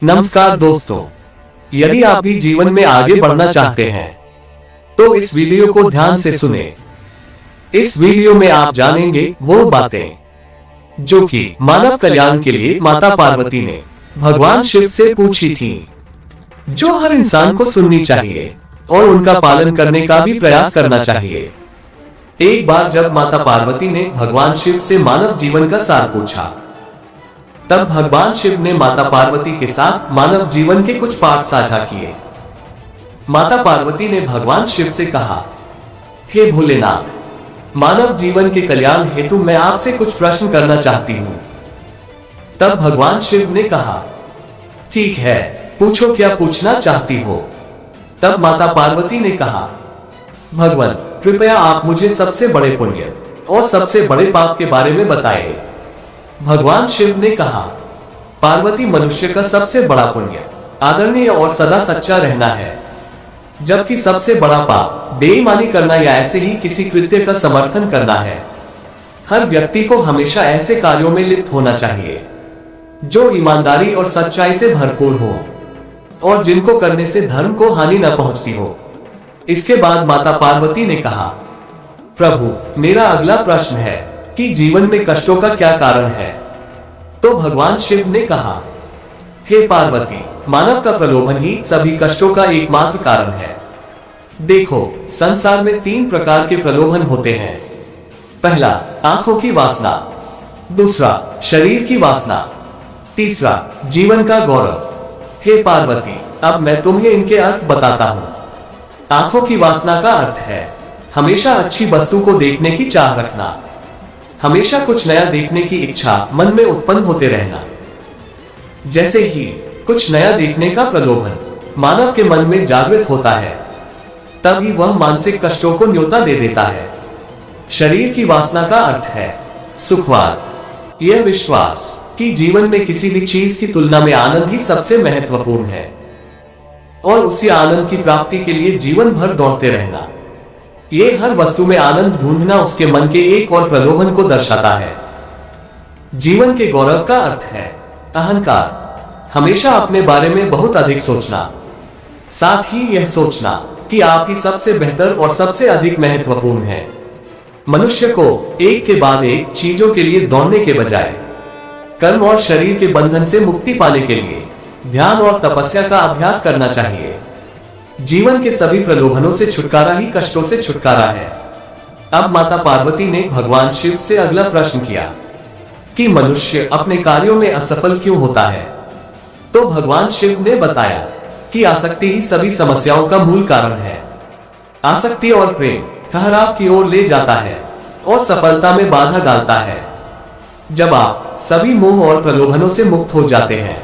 नमस्कार दोस्तों, यदि आप भी जीवन में आगे बढ़ना चाहते हैं तो इस वीडियो को ध्यान से सुने। इस वीडियो में आप जानेंगे वो बातें जो कि मानव कल्याण के लिए माता पार्वती ने भगवान शिव से पूछी थी, जो हर इंसान को सुननी चाहिए और उनका पालन करने का भी प्रयास करना चाहिए। एक बार जब माता पार्वती ने भगवान शिव से मानव जीवन का सार पूछा, तब भगवान शिव ने माता पार्वती के साथ मानव जीवन के कुछ पाठ साझा किए। माता पार्वती ने भगवान शिव से कहा, हे भोलेनाथ, मानव जीवन के कल्याण हेतु मैं आपसे कुछ प्रश्न करना चाहती हूँ। तब भगवान शिव ने कहा, ठीक है, पूछो क्या पूछना चाहती हो। तब माता पार्वती ने कहा, भगवान कृपया आप मुझे सबसे बड़े पुण्य और सबसे बड़े पाप के बारे में बताएं। भगवान शिव ने कहा, पार्वती, मनुष्य का सबसे बड़ा पुण्य आदरणीय और सदा सच्चा रहना है, जबकि सबसे बड़ा पाप बेईमानी करना या ऐसे ही किसी कृत्य का समर्थन करना है। हर व्यक्ति को हमेशा ऐसे कार्यों में लिप्त होना चाहिए जो ईमानदारी और सच्चाई से भरपूर हो और जिनको करने से धर्म को हानि न पहुंचती हो। इसके बाद माता पार्वती ने कहा, प्रभु, मेरा अगला प्रश्न है कि जीवन में कष्टों का क्या कारण है। तो भगवान शिव ने कहा, हे पार्वती, मानव का प्रलोभन ही सभी कष्टों का एकमात्र कारण है। देखो, संसार में 3 प्रकार के प्रलोभन होते हैं। पहला, आंखों की वासना, दूसरा, शरीर की वासना, तीसरा, जीवन का गौरव। हे पार्वती, अब मैं तुम्हें इनके अर्थ बताता हूं। आंखों की वासना का अर्थ है हमेशा अच्छी वस्तु को देखने की चाह रखना, हमेशा कुछ नया देखने की इच्छा मन में उत्पन्न होते रहना। जैसे ही कुछ नया देखने का प्रलोभन मानव के मन में जागृत होता है, तभी वह मानसिक कष्टों को न्योता दे देता है। शरीर की वासना का अर्थ है सुखवाद, यह विश्वास कि जीवन में किसी भी चीज की तुलना में आनंद ही सबसे महत्वपूर्ण है और उसी आनंद की प्राप्ति के लिए जीवन भर दौड़ते रहना। ये हर वस्तु में आनंद ढूंढना उसके मन के एक और प्रलोभन को दर्शाता है। जीवन के गौरव का अर्थ है अहंकार, हमेशा अपने बारे में बहुत अधिक सोचना, साथ ही यह सोचना कि आप ही सबसे बेहतर और सबसे अधिक महत्वपूर्ण है। मनुष्य को एक के बाद एक चीजों के लिए दौड़ने के बजाय कर्म और शरीर के बंधन से मुक्ति पाने के लिए ध्यान और तपस्या का अभ्यास करना चाहिए। जीवन के सभी प्रलोभनों से छुटकारा ही कष्टों से छुटकारा है। अब माता पार्वती ने भगवान शिव से अगला प्रश्न किया कि मनुष्य अपने कार्यों में असफल क्यों होता है। तो भगवान शिव ने बताया कि आसक्ति ही सभी समस्याओं का मूल कारण है। आसक्ति और प्रेम ठहराव की ओर ले जाता है और सफलता में बाधा डालता है। जब आप सभी मोह और प्रलोभनों से मुक्त हो जाते हैं,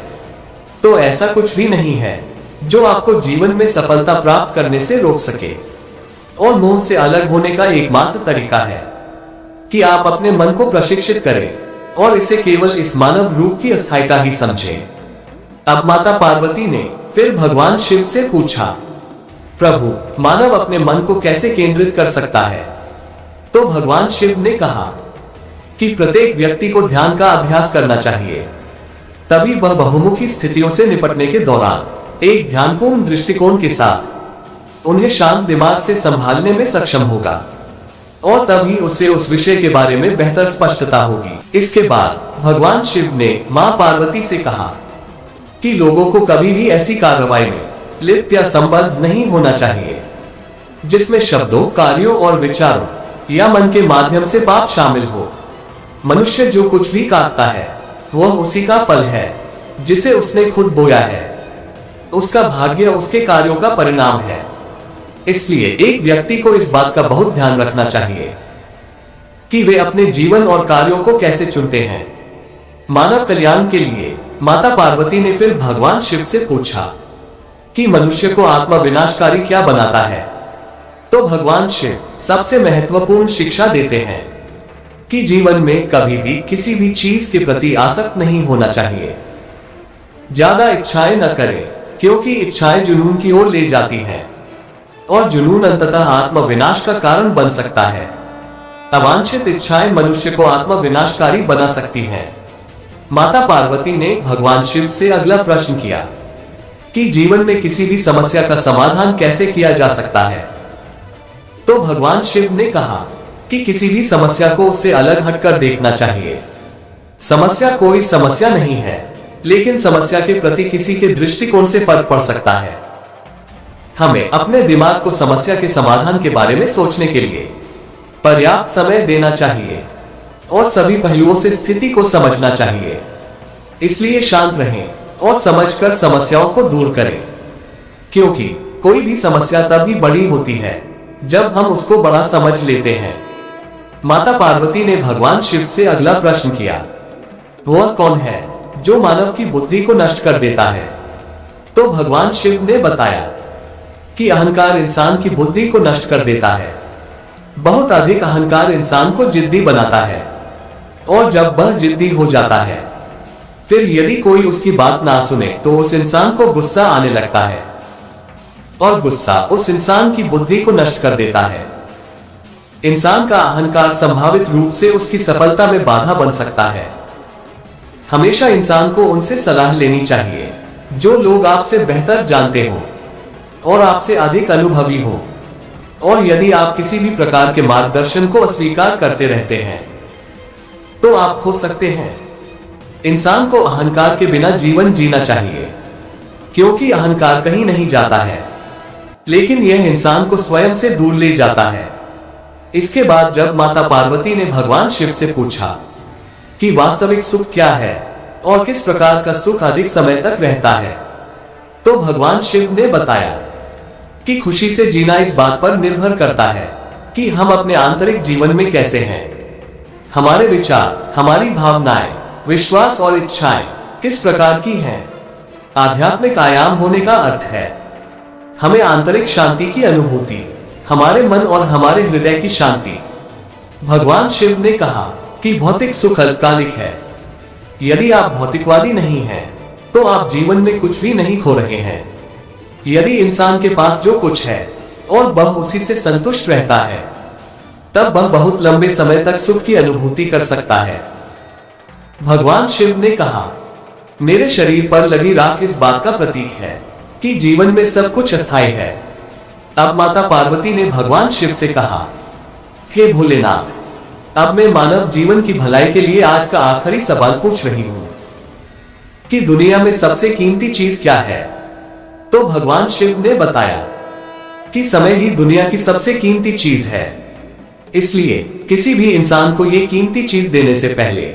तो ऐसा कुछ भी नहीं है जो आपको जीवन में सफलता प्राप्त करने से रोक सके। और मोह से अलग होने का एकमात्र तरीका है कि आप अपने मन को प्रशिक्षित करें और इसे केवल इस मानव रूप की अस्थायीता ही समझें। अब माता पार्वती ने फिर भगवान शिव से पूछा, प्रभु, मानव अपने मन को कैसे केंद्रित कर सकता है। तो भगवान शिव ने कहा कि प्रत्येक व्यक्ति को ध्यान का अभ्यास करना चाहिए, तभी वह बहुमुखी स्थितियों से निपटने के दौरान एक ध्यानपूर्ण दृष्टिकोण के साथ उन्हें शांत दिमाग से संभालने में सक्षम होगा और तभी उसे उस विषय के बारे में बेहतर स्पष्टता होगी। इसके बाद भगवान शिव ने मां पार्वती से कहा कि लोगों को कभी भी ऐसी कार्रवाई में लिप्त या संबद्ध नहीं होना चाहिए जिसमें शब्दों, कार्यों और विचारों या मन के माध्यम से पाप शामिल हो। मनुष्य जो कुछ भी काटता है वह उसी का फल है जिसे उसने खुद बोया है। उसका भाग्य उसके कार्यों का परिणाम है। इसलिए एक व्यक्ति को इस बात का बहुत ध्यान रखना चाहिए कि वे अपने जीवन और कार्यों को कैसे चुनते हैं। मानव कल्याण के लिए माता पार्वती ने फिर भगवान शिव से पूछा कि मनुष्य को आत्मा विनाशकारी क्या बनाता है। तो भगवान शिव सबसे महत्वपूर्ण शिक्षा देते हैं कि जीवन में कभी भी किसी भी चीज के प्रति आसक्त नहीं होना चाहिए। ज्यादा इच्छाएं न करें, क्योंकि इच्छाएं जुनून की ओर ले जाती हैं और जुनून अंततः आत्म विनाश का कारण बन सकता है। अवांछित इच्छाएं मनुष्य को आत्म विनाशकारी बना सकती हैं। माता पार्वती ने भगवान शिव से अगला प्रश्न किया कि जीवन में किसी भी समस्या का समाधान कैसे किया जा सकता है। तो भगवान शिव ने कहा कि किसी भी समस्या को उससे अलग हटकर देखना चाहिए। समस्या कोई समस्या नहीं है, लेकिन समस्या के प्रति किसी के दृष्टिकोण से फर्क पड़ सकता है। हमें अपने दिमाग को समस्या के समाधान के बारे में सोचने के लिए पर्याप्त समय देना चाहिए और सभी पहलुओं से स्थिति को समझना चाहिए। इसलिए शांत रहें और समझकर समस्याओं को दूर करें, क्योंकि कोई भी समस्या तभी बड़ी होती है जब हम उसको बड़ा समझ लेते हैं। माता पार्वती ने भगवान शिव से अगला प्रश्न किया, वह कौन है जो मानव की बुद्धि को नष्ट कर देता है। तो भगवान शिव ने बताया कि अहंकार इंसान की बुद्धि को नष्ट कर देता है। बहुत अधिक अहंकार इंसान को जिद्दी बनाता है, और जब वह जिद्दी हो जाता है, फिर यदि कोई उसकी बात ना सुने तो उस इंसान को गुस्सा आने लगता है, और गुस्सा उस इंसान की बुद्धि को नष्ट कर देता है। इंसान का अहंकार संभावित रूप से उसकी सफलता में बाधा बन सकता है। हमेशा इंसान को उनसे सलाह लेनी चाहिए जो लोग आपसे बेहतर जानते हो और आपसे अधिक अनुभवी हो। और यदि आप किसी भी प्रकार के मार्गदर्शन को अस्वीकार करते रहते हैं तो आप खो सकते हैं। इंसान को अहंकार के बिना जीवन जीना चाहिए, क्योंकि अहंकार कहीं नहीं जाता है, लेकिन यह इंसान को स्वयं से दूर ले जाता है। इसके बाद जब माता पार्वती ने भगवान शिव से पूछा कि वास्तविक सुख क्या है और किस प्रकार का सुख अधिक समय तक रहता है, तो भगवान शिव ने बताया कि खुशी से जीना इस बात पर निर्भर करता है कि हम अपने आंतरिक जीवन में कैसे हैं। हमारे विचार, हमारी भावनाएं, विश्वास और इच्छाएं किस प्रकार की हैं। आध्यात्मिक आयाम होने का अर्थ है हमें आंतरिक शांति की अनुभूति, हमारे मन और हमारे हृदय की शांति। भगवान शिव ने कहा कि भौतिक सुख अल्पकालिक है। यदि आप भौतिकवादी नहीं हैं, तो आप जीवन में कुछ भी नहीं खो रहे हैं। यदि इंसान के पास जो कुछ है और वह उसी से संतुष्ट रहता है, तब वह बहुत लंबे समय तक सुख की अनुभूति कर सकता है। भगवान शिव ने कहा, मेरे शरीर पर लगी राख इस बात का प्रतीक है कि जीवन में सब कुछ अस्थायी है। अब माता पार्वती ने भगवान शिव से कहा, हे भोलेनाथ, अब मैं मानव जीवन की भलाई के लिए आज का आखिरी सवाल पूछ रही हूं कि दुनिया में सबसे कीमती चीज क्या है। तो भगवान शिव ने बताया कि समय ही दुनिया की सबसे कीमती चीज है। इसलिए किसी भी इंसान को यह कीमती चीज देने से पहले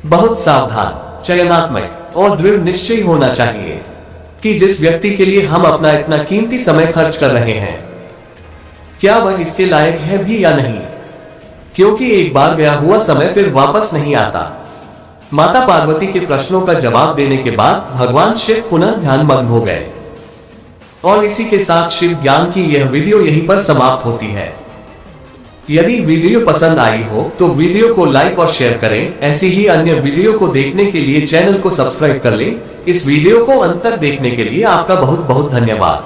बहुत सावधान, चयनात्मक और दृढ़ निश्चय होना चाहिए कि जिस व्यक्ति के लिए हम अपना इतना कीमती समय खर्च कर रहे हैं, क्या वह इसके लायक है भी या नहीं, क्योंकि एक बार गया हुआ समय फिर वापस नहीं आता। माता पार्वती के प्रश्नों का जवाब देने के बाद भगवान शिव पुनः ध्यानमग्न हो गए। और इसी के साथ शिव ज्ञान की यह वीडियो यहीं पर समाप्त होती है। यदि वीडियो पसंद आई हो तो वीडियो को लाइक और शेयर करें। ऐसी ही अन्य वीडियो को देखने के लिए चैनल को सब्सक्राइब कर लें। इस वीडियो को अंत तक देखने के लिए आपका बहुत बहुत धन्यवाद।